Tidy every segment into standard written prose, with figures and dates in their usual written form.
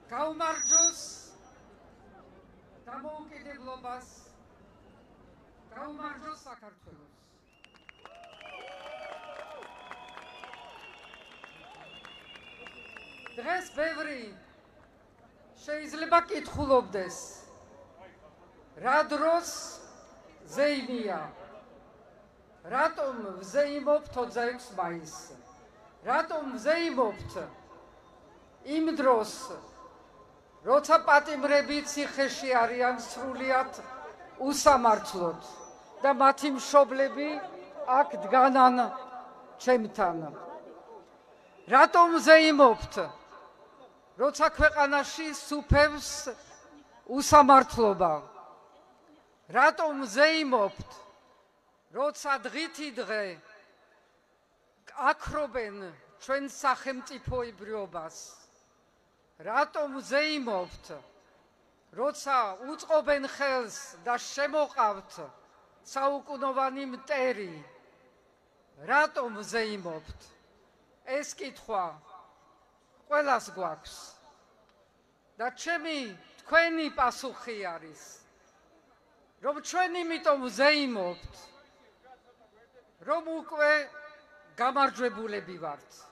გაუმარჯოს დამოუკიდებლობას, გაუმარჯოს საქართველოს. დღეს ბევრი შეიძლება კითხულობდეს, რა დროს ზეიმია, რატომ ვზეიმობთ 26 მაისს, რატომ ვზეიმობთ იმ დროს, როცა პატიმრები ციხეში არიან სრულიად უსამართლოდ და მათი მშობლები აქ დგანან ჩემთან. რატომ ვზეიმობთ, როცა ქვეყანაში სუფევს უსამართლობა? რატომ ვზეიმობთ, როცა დღითი დღე აქრობენ ჩვენ სახელმწიფოებრიობას? რატომ ვზეიმობთ, როცა უწყობენ ხელს და შემოყავთ საუკუნოვანი მტერი? რატომ ვზეიმობთ? ეს კითხვა ყველას გვაქვს და თქვენი პასუხი არის, რომ ჩვენ იმიტომ ვზეიმობთ, რომ უკვე გამარჯვებულები ვართ.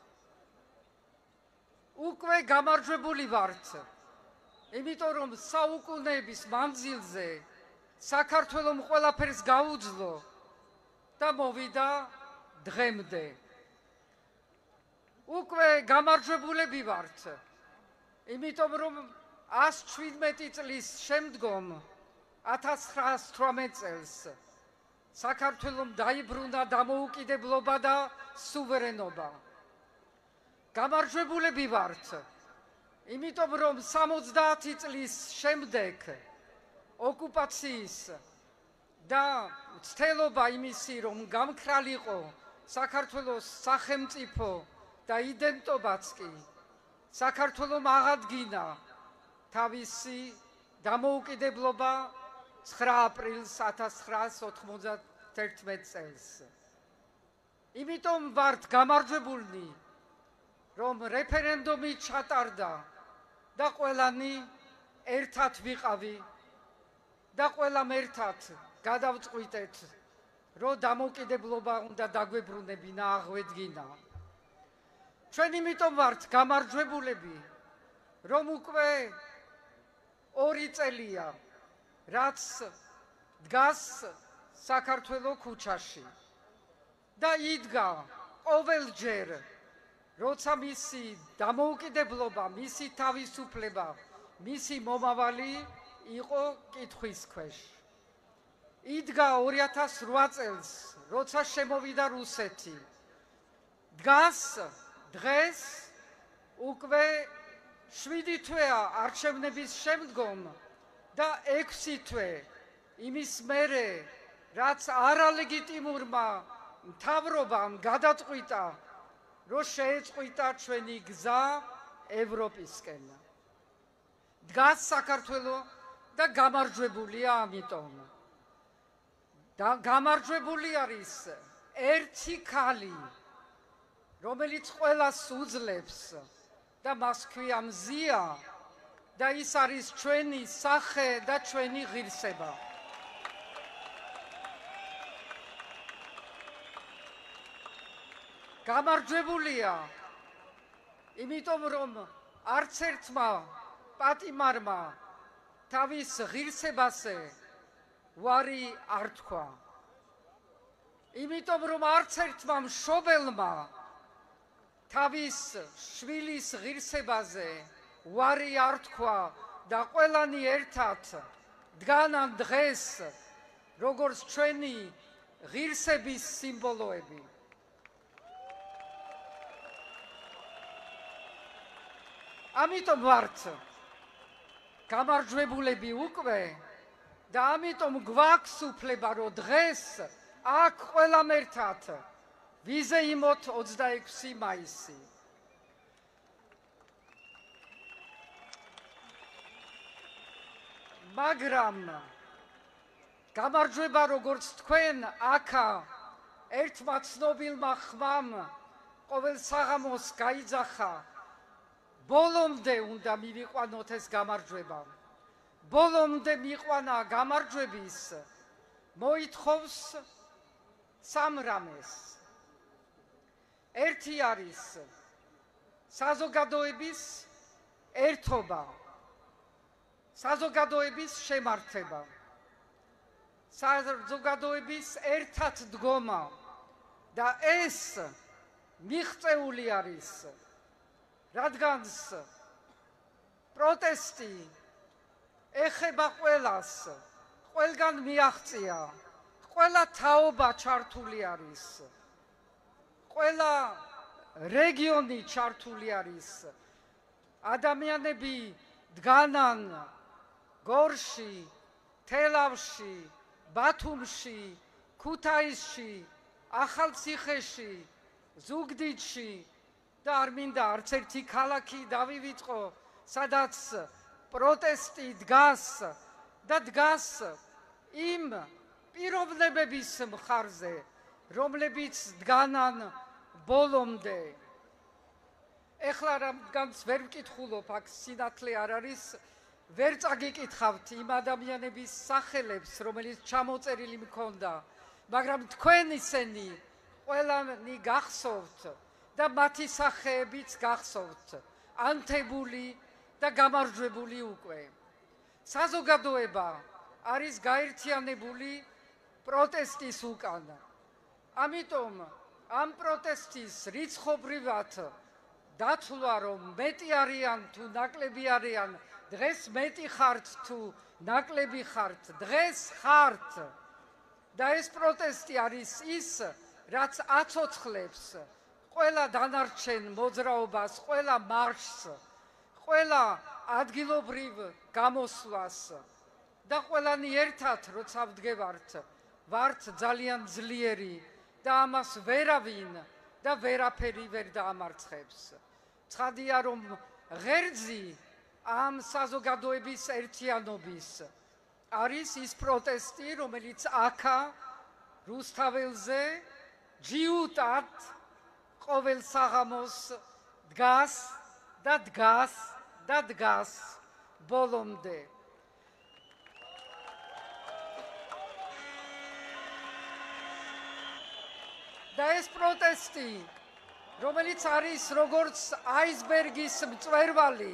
უკვე გამარჯვებული ვართ, იმიტომ რომ საუკუნეების მანძილზე საქართველომ ყველაფერს გაუძლო და მოვიდა დღემდე. უკვე გამარჯვებულები ვართ, იმიტომ რომ 117 წლის შემდგომ 1918 წელს საქართველომ დაიბრუნა დამოუკიდებლობა და სუვერენობა. გამარჯვებულები ვართ, იმიტომ რომ 70 წლის შემდეგ ოკუპაციის და ცდელობა იმისი, რომ გამქრალიყო საქართველოს სახელმწიფო და იდენტობაც კი, საქართველომ აღადგინა თავისი დამოუკიდებლობა 9 აპრილს 1991 წელს. იმიტომ ვართ გამარჯვებულნი, რომ რეფერენდუმი ჩატარდა და ყველანი ერთად ვიყავი და ყველამ ერთად გადავწყვიტეთ, რომ დამოუკიდებლობა უნდა დაგვებრუნებინა, აღვედგინა. ჩვენ იმიტომ ვართ გამარჯვებულები, რომ უკვე 2 წელია, რაც დგას საქართველოს ქუჩაში და იდგა ყოველჯერ, როცა მისი დამოუკიდებლობა, მისი თავისუფლება, მისი მომავალი იყო კითხვის ქვეშ. იდგა 2008 წელს, როცა შემოვიდა რუსეთი. დგას დღეს უკვე 7 თვეა არჩევნების შემდგომ და 6 თვე იმის მერე, რაც არალეგიტიმურმა მთავრობამ გადაწყვიტა, რომ შეეწყვიტა ჩვენი გზა ევროპისკენ. დგას საქართველოს და გამარჯვებულია ამიტომ. და გამარჯვებული არის ერთი ქალი, რომელიც ყველას უძლებს და მას ქვია მზია და ის არის ჩვენი სახე და ჩვენი ღირსება. გამარჯვებულია, იმიტომ რომ არც ერთმა პატიმარმა თავის ღირსებაზე ვარი არ თქვა. იმიტომ რომ არც ერთმა მშობელმა თავის შვილის ღირსებაზე ვარი არ თქვა და ყველანი ერთად დგანან დღეს, როგორც ჩვენი ღირსების სიმბოლოები. ამიტომ ვართ გამარჯვებულები უკვე და ამიტომ გვაქვს უფლება, რომ დღეს აქ ყველამ ერთად ვიზეიმოთ 26 მაისი. მაგრამ გამარჯვება, როგორც თქვენ აქა ერთმა ცნობილმა ხმამ ყოველ საღამოს გაიძახა ბოლომდე უნდა მივიყვანოთ ეს გამარჯვება. ბოლომდე მიყვანა გამარჯვების მოითხოვს სამ რამეს. ერთი არის საზოგადოების ერთობა, საზოგადოების შემართება, საზოგადოების ერთად დგომა და ეს მიღწეული არის, რადგანს პროტესტი ეხება ყველას, ყველგან მიაღწია, ყველა თაობა ჩართული არის, ყველა რეგიონი ჩართული არის. ადამიანები დგანან გორში, თელავში, ბათუმში, ქუთაისში, ახალციხეში, ზუგდიდში და არ მინდა არც ერთი ქალაქი დავივიწყო, სადაც პროტესტი დგას და დგას იმ პიროვნებების მხარზე, რომლებიც დგანან ბოლომდე. ეხლა რამგანც ვერ ვკითხულობ, აქ სინათლე არ არის, ვერ წაგიკითხავთ იმ ადამიანების სახელებს, რომელიც ჩამოწერილი მქონდა, მაგრამ თქვენ ისინი ყველანი გახსოვთ და მათი სახეებიც გახსოვთ, ანთებული და გამარჯვებული უკვე. საზოგადოება არის გაერთიანებული პროტესტის უკან. ამიტომ ამ პროტესტის რიცხობრივად დათვლა, რომ მეტი არიან თუ ნაკლები არიან, დღეს მეტი ხართ თუ ნაკლები ხართ, დღეს ხართ. და ეს პროტესტი არის ის, რაც აცოცხლებს ყველა დანარჩენ მოძრაობას, ყველა მარშს, ყველა ადგილობრივ გამოსვლას და ყველანი ერთად როცა ვდგევართ, ვართ ძალიან ძლიერი და ამას ვერავინ და ვერაფერი ვერ დაამარცხებს. ცხადია, რომ ღერძი ამ საზოგადოების ერთიანობის არის ის პროტესტი, რომელიც აქა რუსთაველზე ჯიუტად ყოველ საღამოს დგას და დგას და დგას ბოლომდე. და ეს პროტესტი, რომელიც არის როგორც აისბერგის მწვერვალი,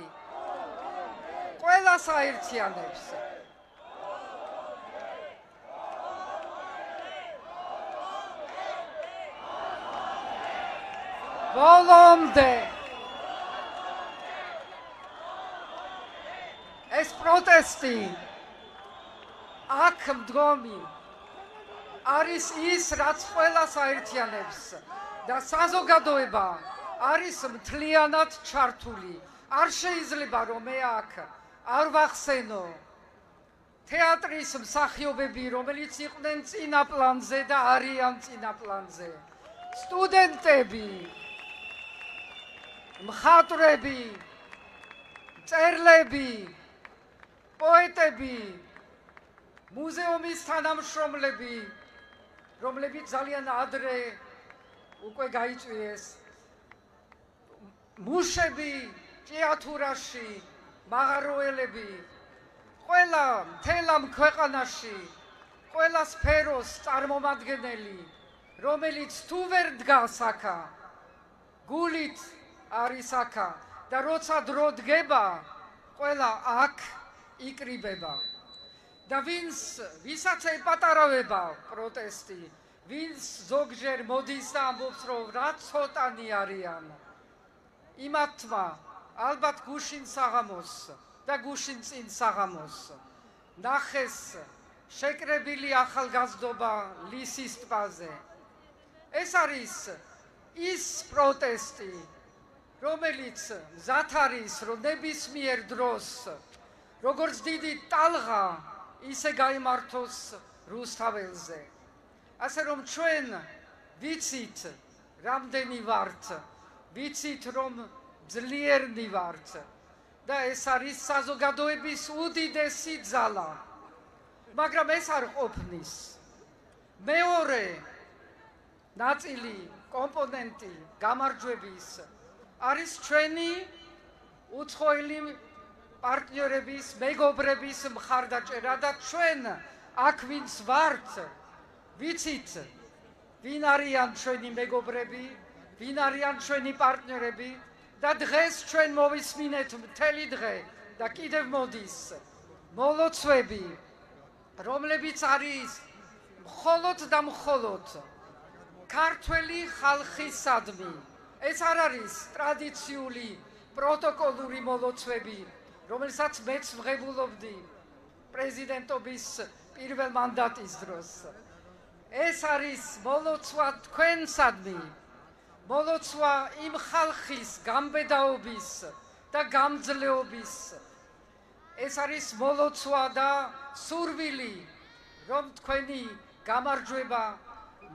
ყველას აერთიანებს. ბოლომდე ეს პროტესტი აქ მდგომი არის ის, რაც ყველას აერთიანებს და საზოგადოება არის მთლიანად ჩართული. არ შეიძლება რომ მე აქ არ ვახსენო თეატრის მსახიობები, რომელიც იყვნენ წინა პლანზე და არიან წინა პლანზე, სტუდენტები, მხატვრები, მწერლები, პოეტები, მუზეუმის თანამშრომლები, რომლებიც ძალიან ადრე უკვე გაიწვიეს, მუშები ჭიათურაში, მაღაროელები, ყველა მთელ ამ ქვეყანაში, ყველა სფეროს წარმომადგენელი, რომელიც თუ ვერ დგას აქა, გულით არის აქა და როცა დრო დგება, ყველა აქ იკრიბება. და ვისაც ეპატარავება პროტესტი, ვინც ზოგჯერ მოდის და ამბობს, რომ რა ცოტანი არიან, იმათმა ალბათ გუშინ საღამოს და გუშინ წინ საღამოს ნახეს შეკრებილი ახალგაზრდობა ლისის ტბაზე. ეს არის ის პროტესტი, რომელიც მზად არის, რომ ნებისმიერ დროს, როგორც დიდი ტალღა, ისე გაიმართოს რუსთაველზე. ასე რომ ჩვენ ვიცით, რამდენი ვართ, ვიცით, რომ ძლიერნი ვართ და ეს არის საზოგადოების უდიდესი ძალა. მაგრამ ეს არ ყოფნის. მეორე ნაწილი, კომპონენტი გამარჯვების არის ჩვენი უცხოელი პარტნიორების, მეგობრების მხარდაჭერა და ჩვენ აქ ვინც ვართ, ვიცით, ვინ არიან ჩვენი მეგობრები, ვინ არიან ჩვენი პარტნიორები და დღეს ჩვენ მოვისმინეთ მთელი დღე და კიდევ მოდის მოლოცვები, რომლებიც არის მხოლოდ და მხოლოდ ქართველი ხალხისადმი. ეს არ არის ტრადიციული პროტოკოლური მოლოცვები, რომელსაც მეც ვღებულობდი პრეზიდენტობის პირველ მანდატის დროს. ეს არის მოლოცვა თქვენსადმი, მოლოცვა იმ ხალხის გამბედაობის და გამძლეობის. ეს არის მოლოცვა და სურვილი, რომ თქვენი გამარჯვება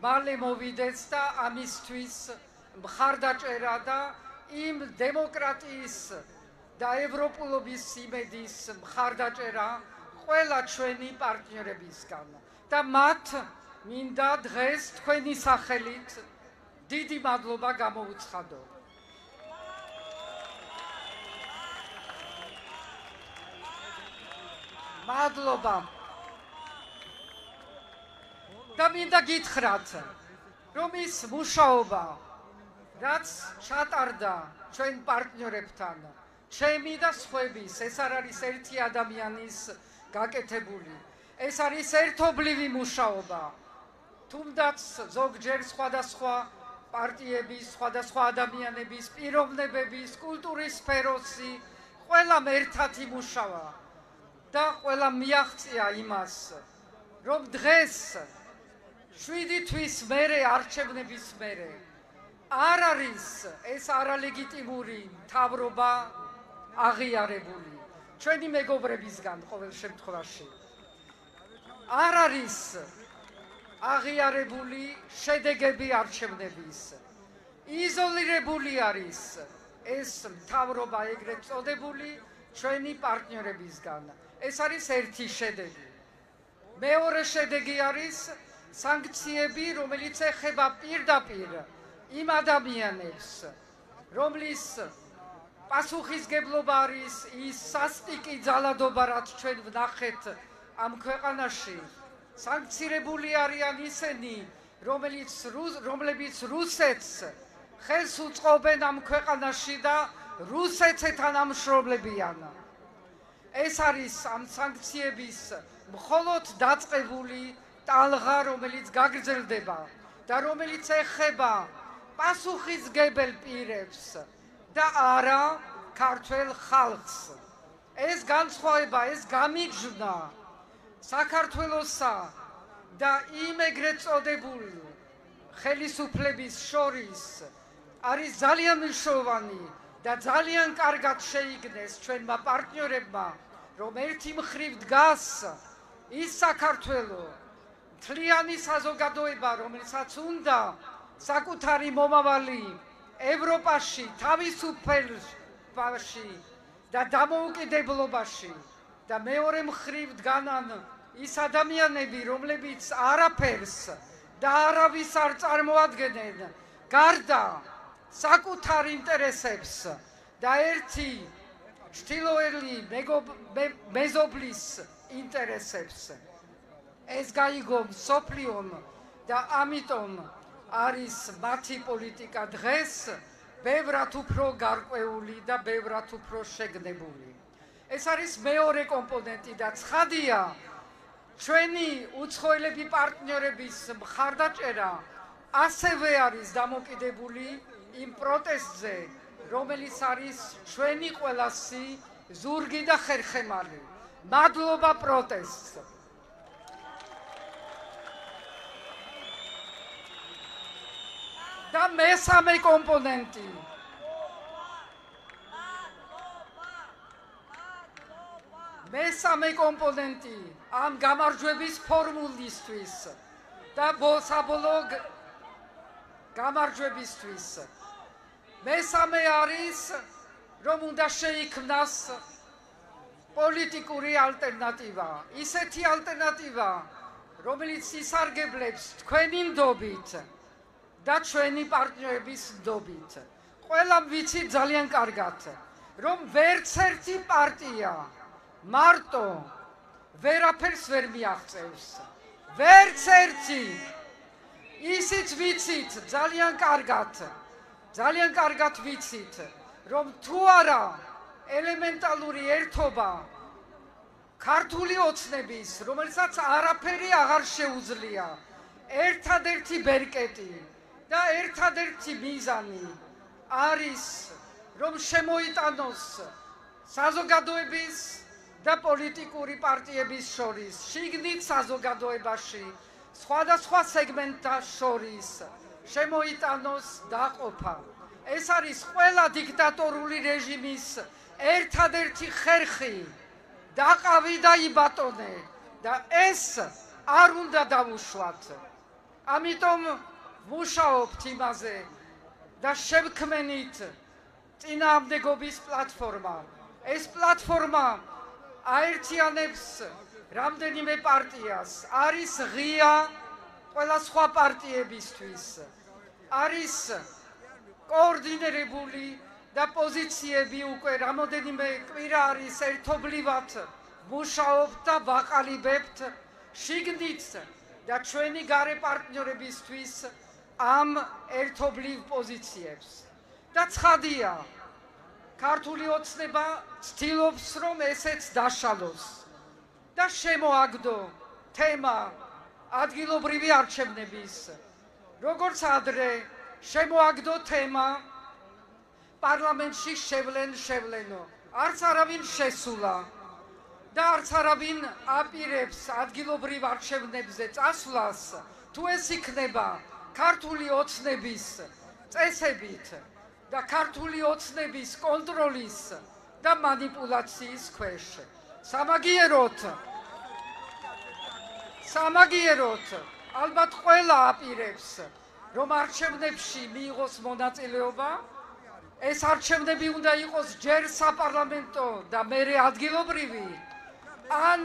მალე მოვიდეს და ამისთვის მხარდაჭერა და იმ დემოკრატიის და ევროპულობის იმედის მხარდაჭერა ყველა ჩვენი პარტნიორებისგან და მათ მინდა დღეს თქვენი სახელით დიდი მადლობა გამოვუცხადო. მადლობა. და მინდა გითხრათ, რომ ის მუშაობა, რაც ჩატარდა ჩვენ პარტნიორებთან, ჩემი და სხვების, ეს არ არის ერთი ადამიანის გაკეთებული, ეს არის ერთობლივი მუშაობა. თუნდაც ზოგჯერ სხვადასხვა პარტიების, სხვადასხვა ადამიანების, პიროვნებების, კულტურის სფეროსი, ყველამ ერთად იმუშავა და ყველამ მიაღწია იმას, რომ დღეს 7 თვის მერე არჩევნების მერე არ არის ეს არალეგიტიმური მთავრობა აღიარებული ჩვენი მეგობრებისგან ყოველ შემთხვევაში. არ არის აღიარებული შედეგები არჩევნების. იზოლირებული არის ეს მთავრობა ეგრეთ წოდებული ჩვენი პარტნიორებისგან. ეს არის ერთი შედეგი. მეორე შედეგი არის სანქციები, რომელიც ეხება პირდაპირ იმ ადამიანებს, რომლის პასუხისგებლობა არის ის სასტიკი ძალადობა, რაც ჩვენ ვნახეთ ამ ქვეყანაში. სანქცირებული არიან ისინი, რომლებიც რუსეთს ხელს უწყობენ ამ ქვეყანაში და რუსეთს ეთანამშრომლებიან. ეს არის ამ სანქციების მხოლოდ დაწყებული ტალღა, რომელიც გაგრძელდება და რომელიც ეხება პასუხისგებელ პირებს და არა ქართველ ხალხს. ეს განსხვავება, ეს გამიჯვნა საქართველოსა და იმ ეგრეთ წოდებულ ხელისუფლების შორის არის ძალიან მნიშვნელოვანი და ძალიან კარგად შეიგნეს ჩვენმა პარტნიორებმა, რომ ერთი მხრივ დგას ის საქართველო, მთლიანი საზოგადოება, რომელსაც უნდა საკუთარი მომავალი ევროპაში, თავისუფლობაში და დამოუკიდებლობაში და მეორე მხრივ დგანან ის ადამიანები, რომლებიც არაფერს და არავის არ წარმოადგენენ, გარდა საკუთარ ინტერესებს და ერთი ჩრდილოელი მეზობლის ინტერესებს. ეს გაიგო მსოფლიომ და ამიტომ არის მათი პოლიტიკა დღეს ბევრად უფრო გარკვეული და ბევრად უფრო შეგნებული. ეს არის მეორე კომპონენტი და ცხადია, ჩვენი უცხოელები პარტნიორების მხარდაჭერა ასევე არის დამოკიდებული იმ პროტესტზე, რომელიც არის ჩვენი ყველასი ზურგი და ხერხემალი. მადლობა პროტესტს. და მესამე კომპონენტი. მესამე კომპონენტი ამ გამარჯვების ფორმულისთვის და საბოლოო გამარჯვებისთვის. მესამე არის, რომ უნდა შეიქმნას პოლიტიკური ალტერნატივა. ისეთი ალტერნატივა, რომელიც ისარგებლებს თქვენი ნდობით და ჩვენი პარტნიორების ნდობით. ყველამ ვიცით ძალიან კარგად, რომ ვერც ერთი პარტია მარტო ვერაფერს ვერ მიაღწევს. ვერც ერთი. ისიც ვიცით ძალიან კარგად ვიცით, რომ თუ არა ელემენტალური ერთობა ქართული ოცნების, რომელსაც არაფერი აღარ შეუძლია, ერთადერთი ბერკეტი და ერთადერთი მიზანი არის, რომ შემოიტანოს საზოგადოების და პოლიტიკური პარტიების შორის, შიგნით საზოგადოებაში, სხვადასხვა სეგმენტთა შორის შემოიტანოს დაყოფა. ეს არის ყველა დიქტატორული რეჟიმის ერთადერთი ხერხი. დაყავი და იბატონე და ეს არ უნდა დავუშვათ. ამიტომ ვმუშაობთ იმაზე და შევქმნით წინააღმდეგობის პლატფორმა. ეს პლატფორმა აერთიანებს რამდენიმე პარტიას, არის ღია ყველა სხვა პარტიებისთვის, არის კოორდინირებული და პოზიციები უკვე რამოდენიმე კვირა არის ერთობლივად ვმუშაობთ და ვაყალიბებთ შიგნით და ჩვენი გარე პარტნიორებისთვის ამ ერთობლივ პოზიციებს. და ცხადია, ქართული ოცნება ცდილობს, რომ ესეც დაშალოს და შემოაგდო თემა ადგილობრივი არჩევნების, როგორც ადრე შემოაგდო თემა პარლამენტში შევლენო. არც არავინ შესულა და არც არავინ აპირებს ადგილობრივ არჩევნებზე წასვლას, თუ ეს იქნება ქართული ოცნების წესებით და ქართული ოცნების კონტროლის და მანიპულაციის ქვეშ. სამაგიეროდ ალბათ ყველა აპირებს, რომ არჩევნებში მიიღოს მონაწილეობა. ეს არჩევნები უნდა იყოს ჯერ საპარლამენტო და მერე ადგილობრივი, ან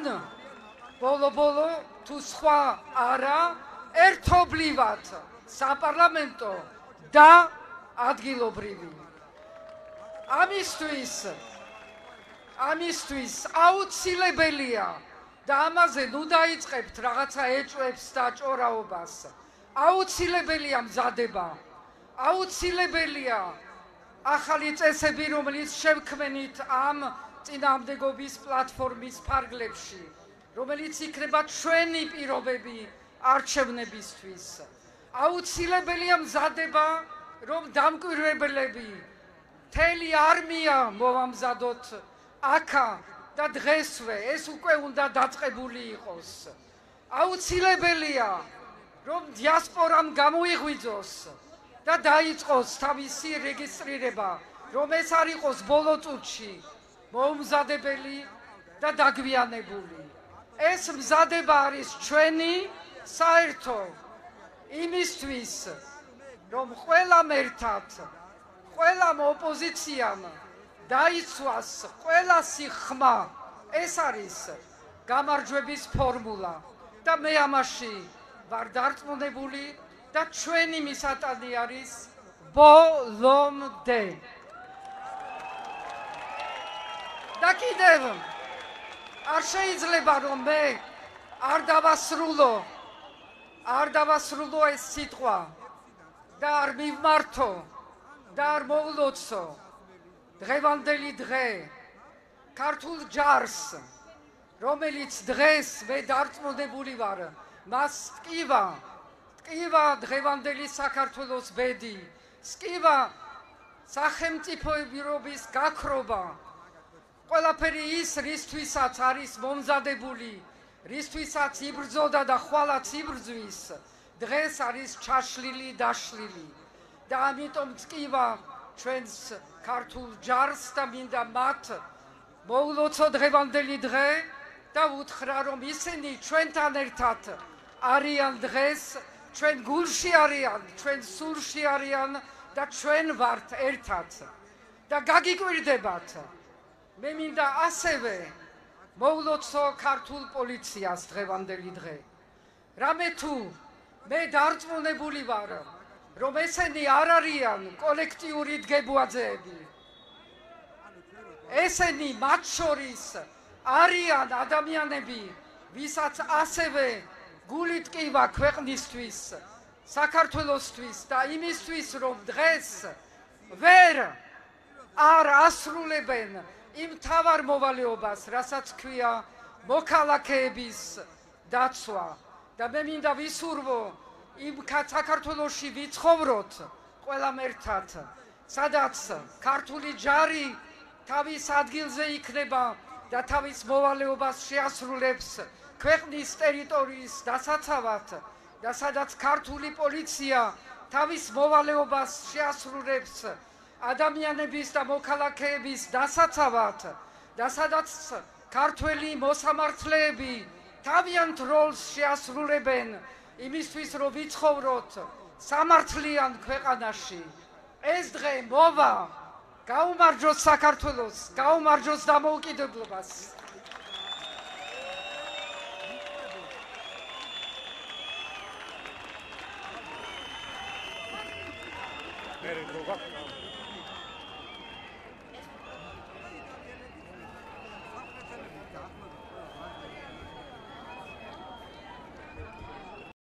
ბოლო თუ სხვა არა, ერთობლივად საპარლამენტო და ადგილობრივი. ამისთვის აუცილებელია და ამაზე ნუ დაიწყებთ რაღაცა ეჭვებს და ჭორაობას. აუცილებელია მზადება, აუცილებელია ახალი წესები, რომელიც შევქმნით ამ წინააღმდეგობის პლატფორმის ფარგლებში, რომელიც იქნება ჩვენი პირობები არჩევნებისთვის. აუცილებელია მზადება, რომ დამკვირვებლები მთელი არმია მოვამზადოთ აქა და დღესვე ეს უკვე უნდა დაწყებული იყოს. აუცილებელია, რომ დიასპორამ გამოიღვიძოს და დაიწყოს თავისი რეგისტრირება, რომ ეს არ იყოს ბოლო წუთში მოუმზადებელი და დაგვიანებული. ეს მზადება არის ჩვენი საერთო იმისთვის, რომ ყველამ ერთად, ყველამ ოპოზიციამ დაიცვას ყველასი ხმა. ეს არის გამარჯვების ფორმულა და მე ამაში ვარ დარწმუნებული და ჩვენი მისატანი არის ბოლომდე. და კიდევ არ შეიძლება, რომ მე არ დავასრულო ეს სიტყვა და არ მივმართო და არ მოვლოცო დღევანდელი დღე ქართულ ჯარს, რომელიც დღეს მე დარწმუნებული ვარ, მას ტკივა დღევანდელი საქართველოს ბედი, ტკივა სახელმწიფოების გაქრობა, ყველაფერი ის, რისთვისაც არის მომზადებული, რისთვისაც იბრძოდა და ხვალაც იბრძვის, დღეს არის ჩაშლილი, დაშლილი. და ამიტომ ტკივა ჩვენს ქართულ ჯარს და მინდა მათ მოვლოცო დღევანდელი დღე და უთხრა, რომ ისინი ჩვენთან ერთად არიან დღეს, ჩვენ გულში არიან, ჩვენ სულში არიან და ჩვენ ვართ ერთად და გაგიკვირდებათ. მე მინდა ასევე მოვლოცო ქართულ პოლიციას დღევანდელი დღე. რამე თუ მე დარწმუნებული ვარ, რომ ესენი არ არიან კოლექტიური დგებუაძეები. ესენი მათ შორის არიან ადამიანები, ვისაც ასევე გული ტკივა ქვეყნისთვის, საქართველოსთვის და იმისთვის, რომ დღეს ვერ არ ასრულებენ იმ მთავარ მოვალეობას, რასაც ქვია მოქალაქეების დაცვა. და მე მინდა ვისურვო, იმ საქართველოში ვიცხოვროთ ყველამ ერთად, სადაც ქართული ჯარი თავის ადგილზე იქნება და თავის მოვალეობას შეასრულებს ქვეყნის ტერიტორიის დასაცავად და სადაც ქართული პოლიცია თავის მოვალეობას შეასრულებს ადამიანების და მოქალაქეების დასაცავად და სადაც ქართველი მოსამართლეები თავიანთ როლს შეასრულებენ იმისთვის, რომ ვიცხოვროთ სამართლიან ქვეყანაში. ეს დღე მოვა, გაუმარჯოს საქართველოს, გაუმარჯოს დამოუკიდებლობას. Very good.